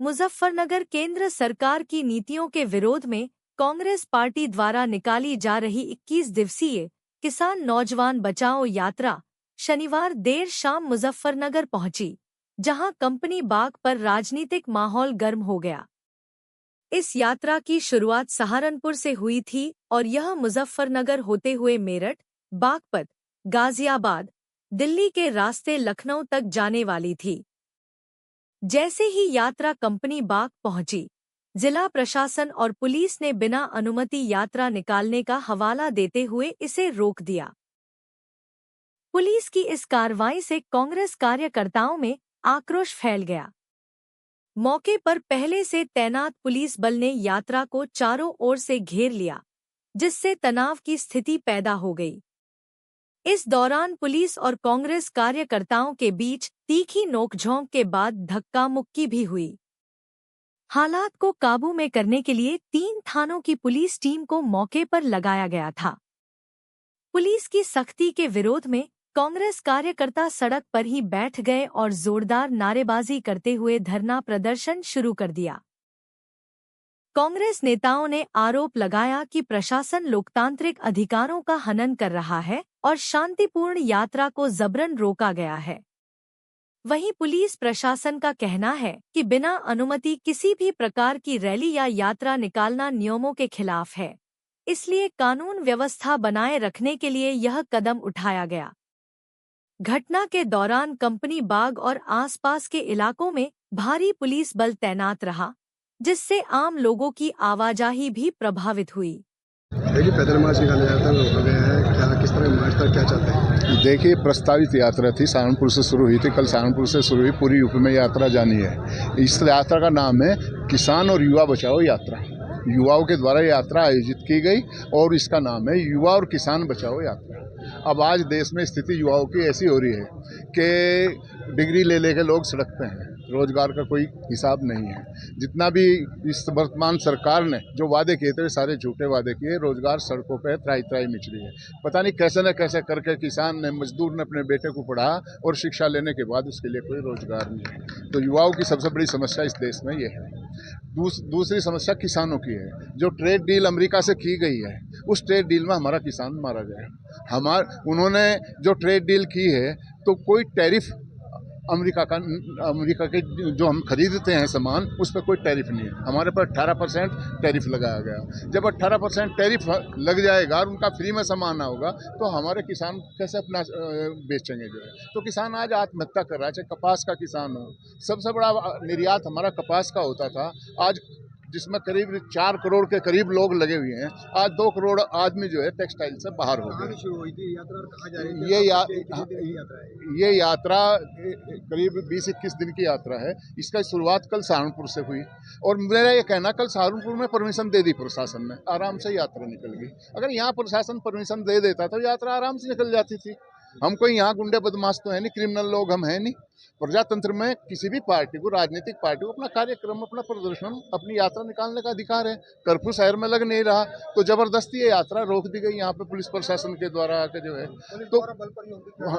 मुजफ्फरनगर केंद्र सरकार की नीतियों के विरोध में कांग्रेस पार्टी द्वारा निकाली जा रही 21 दिवसीय किसान नौजवान बचाओ यात्रा शनिवार देर शाम मुजफ्फरनगर पहुंची, जहां कंपनी बाग पर राजनीतिक माहौल गर्म हो गया। इस यात्रा की शुरुआत सहारनपुर से हुई थी और यह मुजफ्फरनगर होते हुए मेरठ, बागपत, गाजियाबाद, दिल्ली के रास्ते लखनऊ तक जाने वाली थी। जैसे ही यात्रा कंपनी बाग पहुंची, जिला प्रशासन और पुलिस ने बिना अनुमति यात्रा निकालने का हवाला देते हुए इसे रोक दिया। पुलिस की इस कार्रवाई से कांग्रेस कार्यकर्ताओं में आक्रोश फैल गया। मौके पर पहले से तैनात पुलिस बल ने यात्रा को चारों ओर से घेर लिया, जिससे तनाव की स्थिति पैदा हो गई। इस दौरान पुलिस और कांग्रेस कार्यकर्ताओं के बीच तीखी नोकझोंक के बाद धक्का मुक्की भी हुई। हालात को काबू में करने के लिए 3 थानों की पुलिस टीम को मौके पर लगाया गया था। पुलिस की सख्ती के विरोध में कांग्रेस कार्यकर्ता सड़क पर ही बैठ गए और जोरदार नारेबाजी करते हुए धरना प्रदर्शन शुरू कर दिया। कांग्रेस नेताओं ने आरोप लगाया कि प्रशासन लोकतांत्रिक अधिकारों का हनन कर रहा है और शांतिपूर्ण यात्रा को जबरन रोका गया है। वहीं पुलिस प्रशासन का कहना है कि बिना अनुमति किसी भी प्रकार की रैली या यात्रा निकालना नियमों के खिलाफ है, इसलिए कानून व्यवस्था बनाए रखने के लिए यह कदम उठाया गया। घटना के दौरान कंपनी बाग और आसपास के इलाकों में भारी पुलिस बल तैनात रहा, जिससे आम लोगों की आवाजाही भी प्रभावित हुई। देखिए, पैदल मार्च निकाला जाता है, रोका गया है, क्या किस तरह मार्च कर क्या चाहते हैं? देखिए, प्रस्तावित यात्रा थी, सहारनपुर से शुरू हुई थी। कल सहारनपुर से शुरू हुई, पूरी यूपी में यात्रा जानी है। इस यात्रा का नाम है किसान और युवा बचाओ यात्रा। युवाओं के द्वारा यात्रा आयोजित की गई और इसका नाम है युवा और किसान बचाओ यात्रा। अब आज देश में स्थिति युवाओं की ऐसी हो रही है कि डिग्री ले लेके लोग सड़क पे हैं, रोजगार का कोई हिसाब नहीं है। जितना भी इस वर्तमान सरकार ने जो वादे किए थे, सारे झूठे वादे किए। रोजगार सड़कों पे त्राई त्राई मिच रही है। पता नहीं कैसे न कैसे करके किसान ने, मजदूर ने अपने बेटे को पढ़ा और शिक्षा लेने के बाद उसके लिए कोई रोजगार नहीं है। तो युवाओं की सबसे बड़ी समस्या इस देश में ये है। दूसरी समस्या किसानों की है। जो ट्रेड डील अमेरिका से की गई है, उस ट्रेड डील में हमारा किसान मारा गया। उन्होंने जो ट्रेड डील की है, तो कोई टैरिफ अमेरिका के जो हम खरीदते हैं सामान, उस पर कोई टैरिफ नहीं है। हमारे पर 18% टैरिफ लगाया गया। जब 18% टैरिफ लग जाएगा और उनका फ्री में सामान होगा, तो हमारे किसान कैसे अपना बेचेंगे जो है। तो किसान आज आत्महत्या कर रहा है, चाहे कपास का किसान हो। सबसे बड़ा निर्यात हमारा कपास का होता था, आज जिसमें करीब 4 करोड़ के करीब लोग लगे हुए हैं, आज 2 करोड़ आदमी जो है टेक्सटाइल से बाहर हो गए। ये यात्रा करीब 20-21 दिन की यात्रा है। इसका शुरुआत कल सहारनपुर से हुई और मेरा ये कहना, कल सहारनपुर में परमिशन दे दी प्रशासन ने, आराम से यात्रा निकल गई। अगर यहाँ प्रशासन परमिशन दे देता तो यात्रा आराम से निकल जाती थी। हम कोई यहाँ गुंडे बदमाश तो है नहीं, क्रिमिनल लोग हम हैं नहीं। प्रजातंत्र में किसी भी पार्टी को, राजनीतिक पार्टी को अपना कार्यक्रम, अपना प्रदर्शन, अपनी यात्रा निकालने का अधिकार है। कर्फ्यू शहर में लग नहीं रहा, तो जबरदस्ती ये यात्रा रोक दी गई यहाँ पे पुलिस प्रशासन के द्वारा आके जो है। तो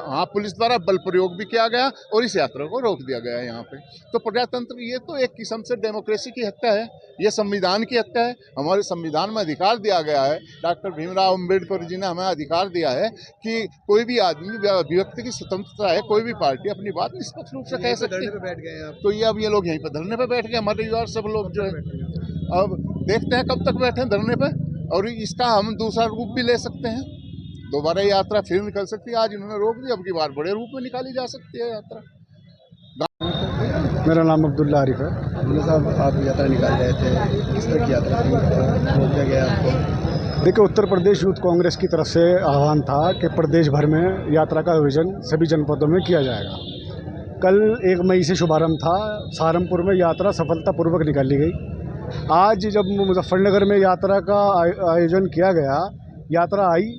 हाँ, पुलिस द्वारा बल प्रयोग भी किया गया और इस यात्रा को रोक दिया गया यहाँ पे। तो प्रजातंत्र, ये तो एक किस्म से डेमोक्रेसी की हत्या है, ये संविधान की हत्या है। हमारे संविधान में अधिकार दिया गया है, डॉक्टर भीमराव अम्बेडकर जी ने हमें अधिकार दिया है कि कोई भी आदमी, अभिव्यक्ति की स्वतंत्रता है, कोई भी पार्टी अपनी बात निष्पक्ष रूप से कह सकती है। बैठ गए तो ये अब ये लोग यहीं पर धरने पे बैठ गए, हमारे युवा सब लोग जो है। अब देखते हैं कब तक बैठे धरने पे, और इसका हम दूसरा रूप भी ले सकते हैं। दोबारा यात्रा फिर निकल सकती है। आज इन्होंने रोक दी, अब की बार बड़े रूप में निकाली जा सकती है यात्रा। मेरा नाम अब्दुल्ला आरिफ है। साहब, आप यात्रा निकाल रहे थे, किस तरह की यात्रा थी, रोक दिया गया आपको? देखिए, उत्तर प्रदेश यूथ कांग्रेस की तरफ से आह्वान था कि प्रदेश भर में यात्रा का आयोजन सभी जनपदों में किया जाएगा। कल 1 मई से शुभारंभ था। सहारनपुर में यात्रा सफलतापूर्वक निकाली गई। आज जब मुजफ्फरनगर में यात्रा का आयोजन किया गया, यात्रा आई,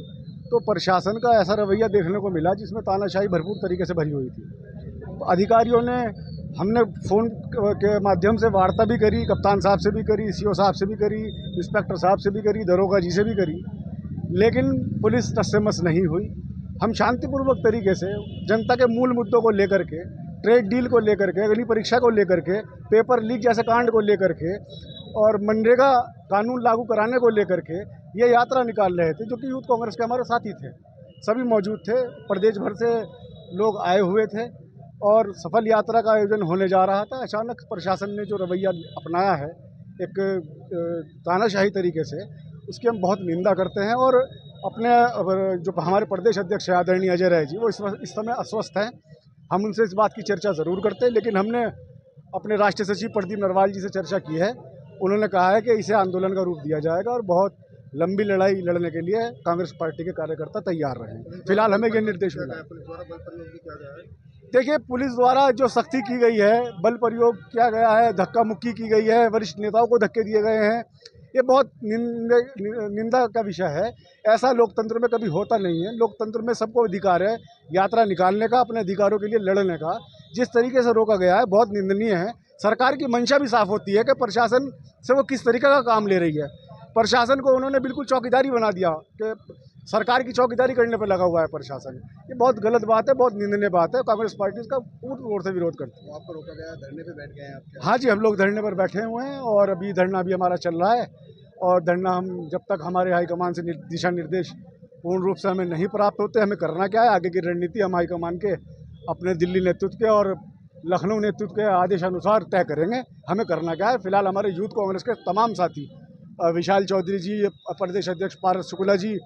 तो प्रशासन का ऐसा रवैया देखने को मिला जिसमें तानाशाही भरपूर तरीके से भरी हुई थी। अधिकारियों ने, हमने फ़ोन के माध्यम से वार्ता भी करी, कप्तान साहब से भी करी, सीओ साहब से भी करी, इंस्पेक्टर साहब से भी करी, दरोगा जी से भी करी, लेकिन पुलिस टस से मस नहीं हुई। हम शांतिपूर्वक तरीके से जनता के मूल मुद्दों को लेकर के ट्रेड डील को लेकर के, अगली परीक्षा को लेकर के, पेपर लीक जैसे कांड को लेकर के और मनरेगा कानून लागू कराने को लेकर के ये यात्रा निकाल रहे थे, जो कि यूथ कांग्रेस के हमारे साथी थे, सभी मौजूद थे। प्रदेश भर से लोग आए हुए थे और सफल यात्रा का आयोजन होने जा रहा था। अचानक प्रशासन ने जो रवैया अपनाया है एक तानाशाही तरीके से, उसकी हम बहुत निंदा करते हैं। और अपने जो हमारे प्रदेश अध्यक्ष है आदरणीय अजय राय जी, वो इस समय अस्वस्थ हैं। हम उनसे इस बात की चर्चा ज़रूर करते हैं, लेकिन हमने अपने राष्ट्रीय सचिव प्रदीप नरवाल जी से चर्चा की है। उन्होंने कहा है कि इसे आंदोलन का रूप दिया जाएगा और बहुत लंबी लड़ाई लड़ने के लिए कांग्रेस पार्टी के कार्यकर्ता तैयार रहें। फिलहाल हमें ये निर्देश मिला है। देखिए, पुलिस द्वारा जो सख्ती की गई है, बल प्रयोग किया गया है, धक्का मुक्की की गई है, वरिष्ठ नेताओं को धक्के दिए गए हैं, ये बहुत निंदा का विषय है। ऐसा लोकतंत्र में कभी होता नहीं है। लोकतंत्र में सबको अधिकार है यात्रा निकालने का, अपने अधिकारों के लिए लड़ने का। जिस तरीके से रोका गया है बहुत निंदनीय है। सरकार की मंशा भी साफ होती है कि प्रशासन से वो किस तरीके का काम ले रही है। प्रशासन को उन्होंने बिल्कुल चौकीदारी बना दिया कि सरकार की चौकीदारी करने पर लगा हुआ है प्रशासन। ये बहुत गलत बात है, बहुत निंदनीय बात है। कांग्रेस पार्टी इसका पूर्ण तौर से विरोध करती है। आपको रोका गया, धरने पे बैठ गए हैं आप? हाँ जी, हम लोग धरने पर बैठे हुए हैं और अभी धरना भी हमारा चल रहा है। और धरना हम जब तक हमारे हाईकमान से दिशा निर्देश पूर्ण रूप से हमें नहीं प्राप्त होते, हमें करना क्या है, आगे की रणनीति हम हाईकमान के अपने दिल्ली नेतृत्व के और लखनऊ नेतृत्व के आदेशानुसार तय करेंगे। हमें करना क्या है। फिलहाल हमारे यूथ कांग्रेस के तमाम साथी, विशाल चौधरी जी, प्रदेश अध्यक्ष पारस शुक्ला जी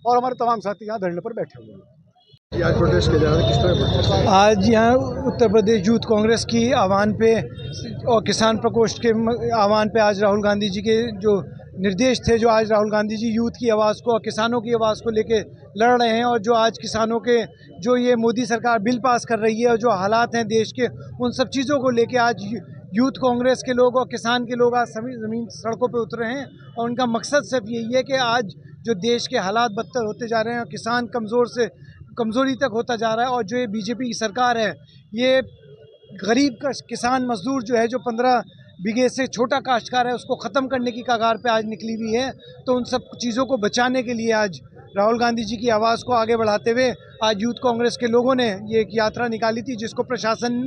और हमारे तमाम साथी यहाँ धरने पर बैठे हुए हैं। आज प्रोटेस्ट किया जा रहा है, किस तरह प्रोटेस्ट? आज यहाँ उत्तर प्रदेश यूथ कांग्रेस की आह्वान पे और किसान प्रकोष्ठ के आह्वान पे आज राहुल गांधी जी के जो निर्देश थे, जो आज राहुल गांधी जी यूथ की आवाज़ को और किसानों की आवाज़ को लेके लड़ रहे हैं, और जो आज किसानों के जो ये मोदी सरकार बिल पास कर रही है और जो हालात हैं देश के, उन सब चीज़ों को लेके आज यूथ कांग्रेस के लोग और किसान के लोग आज सभी ज़मीन सड़कों पे उतरे हैं। और उनका मकसद सिर्फ यही है कि आज जो देश के हालात बदतर होते जा रहे हैं और किसान कमज़ोर से कमज़ोरी तक होता जा रहा है, और जो ये बीजेपी की सरकार है, ये गरीब का किसान मजदूर जो है, जो 15 बीघे से छोटा काश्तकार है, उसको ख़त्म करने की कगार पे आज निकली हुई है। तो उन सब चीज़ों को बचाने के लिए आज राहुल गांधी जी की आवाज़ को आगे बढ़ाते हुए आज यूथ कांग्रेस के लोगों ने ये एक यात्रा निकाली थी, जिसको प्रशासन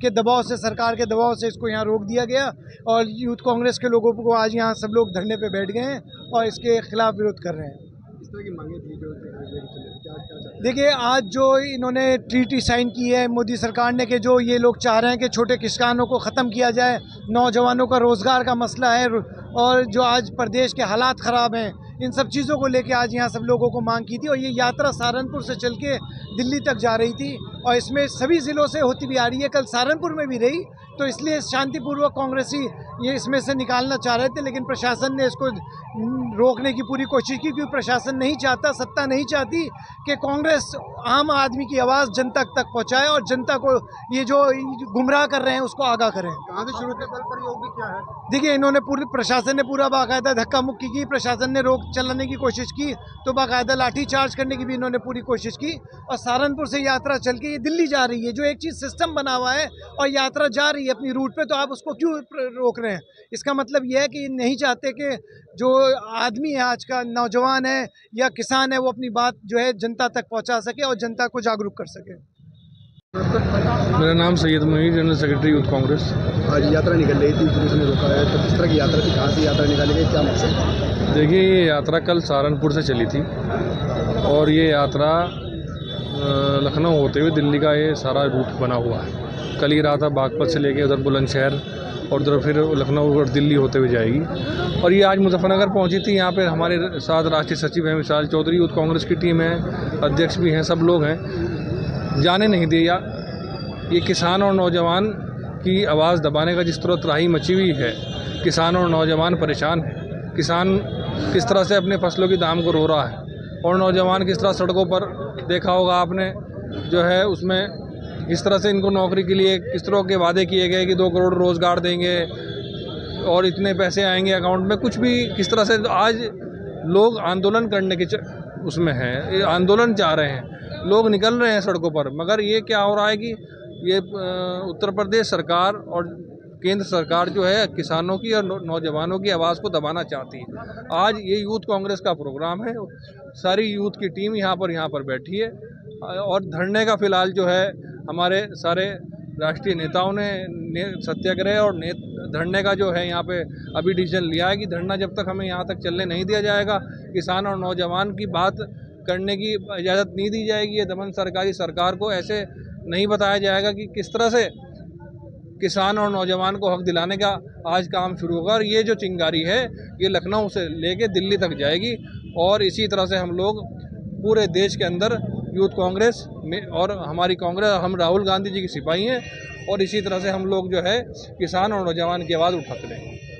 के दबाव से, सरकार के दबाव से इसको यहाँ रोक दिया गया। और यूथ कांग्रेस के लोगों को आज यहाँ सब लोग धरने पे बैठ गए हैं और इसके खिलाफ विरोध कर रहे हैं। इस तरह की मांगे थी जो क्या देखिए, आज जो इन्होंने ट्रीटी साइन की है मोदी सरकार ने, कि जो ये लोग चाह रहे हैं कि छोटे किसानों को ख़त्म किया जाए, नौजवानों का रोज़गार का मसला है, और जो आज प्रदेश के हालात ख़राब हैं, इन सब चीज़ों को लेके आज यहाँ सब लोगों को मांग की थी। और ये यात्रा सहारनपुर से चल के दिल्ली तक जा रही थी और इसमें सभी ज़िलों से होती भी आ रही है। कल सहारनपुर में भी रही, तो इसलिए शांतिपूर्वक कांग्रेसी ये इसमें से निकालना चाह रहे थे, लेकिन प्रशासन ने इसको रोकने की पूरी कोशिश की, क्योंकि प्रशासन नहीं चाहता, सत्ता नहीं चाहती कि कांग्रेस आम आदमी की आवाज़ जनता तक पहुंचाए और जनता को ये जो गुमराह कर रहे हैं उसको आगाह करें। कहाँ से शुरू किया? बल प्रयोग भी क्या है? देखिए, इन्होंने पूरी प्रशासन ने पूरा बाकायदा धक्का मुक्की की, प्रशासन ने रोक चलाने की कोशिश की, तो बाकायदा लाठी चार्ज करने की भी इन्होंने पूरी कोशिश की। और सहारनपुर से यात्रा चल के ये दिल्ली जा रही है, जो एक चीज़ सिस्टम बना हुआ है और यात्रा जा रही है अपनी रूट पे, तो आप उसको क्यों रोक रहे हैं? इसका मतलब यह है कि नहीं चाहते कि जो आदमी है, आज का नौजवान है या किसान है, वो अपनी बात जो है जनता तक पहुंचा सके और जनता को जागरूक कर सके। मेरा नाम Syed Munir, general secretary youth Congress. आज यात्रा निकल रही थी, पुलिस ने रोका है, तो किस तरह की यात्रा थी, कहाँ से यात्रा निकाली गई, क्या मकसद? देखिए, ये यात्रा कल सहारनपुर से चली थी और ये यात्रा लखनऊ होते हुए दिल्ली का ये सारा रूट बना हुआ है। कल ही रहा था बागपत से लेके उधर बुलंदशहर और उधर फिर लखनऊ और दिल्ली होते हुए जाएगी। और ये आज मुजफ्फरनगर पहुंची थी। यहाँ पे हमारे साथ राष्ट्रीय सचिव हैं विशाल चौधरी, यूथ कांग्रेस की टीम है, अध्यक्ष भी हैं, सब लोग हैं। जाने नहीं दिया। ये किसान और नौजवान की आवाज़ दबाने का जिस तरह त्राही मची हुई है, किसान और नौजवान परेशान है। किसान किस तरह से अपने फसलों की दाम को रो रहा है और नौजवान किस तरह सड़कों पर, देखा होगा आपने, जो है उसमें इस तरह से इनको नौकरी के लिए किस तरह के वादे किए गए कि 2 करोड़ रोज़गार देंगे और इतने पैसे आएंगे अकाउंट में, कुछ भी किस तरह से आज लोग आंदोलन करने के उसमें हैं, आंदोलन चाह रहे हैं, लोग निकल रहे हैं सड़कों पर। मगर ये क्या हो रहा है कि ये उत्तर प्रदेश सरकार और केंद्र सरकार जो है किसानों की और नौजवानों की आवाज़ को दबाना चाहती है। आज ये यूथ कांग्रेस का प्रोग्राम है, सारी यूथ की टीम यहाँ पर बैठी है और धरने का फ़िलहाल जो है हमारे सारे राष्ट्रीय नेताओं ने सत्याग्रह और धरने का जो है यहाँ पे अभी डिसीजन लिया है कि धरना जब तक हमें यहाँ तक चलने नहीं दिया जाएगा, किसान और नौजवान की बात करने की इजाज़त नहीं दी जाएगी। ये दमनकारी सरकार को ऐसे नहीं बताया जाएगा कि किस तरह से किसान और नौजवान को हक दिलाने का आज काम शुरू होगा। और ये जो चिंगारी है ये लखनऊ से लेके दिल्ली तक जाएगी और इसी तरह से हम लोग पूरे देश के अंदर यूथ कांग्रेस में और हमारी कांग्रेस, हम राहुल गांधी जी के सिपाही हैं और इसी तरह से हम लोग जो है किसान और नौजवान की आवाज़ उठाते रहेंगे।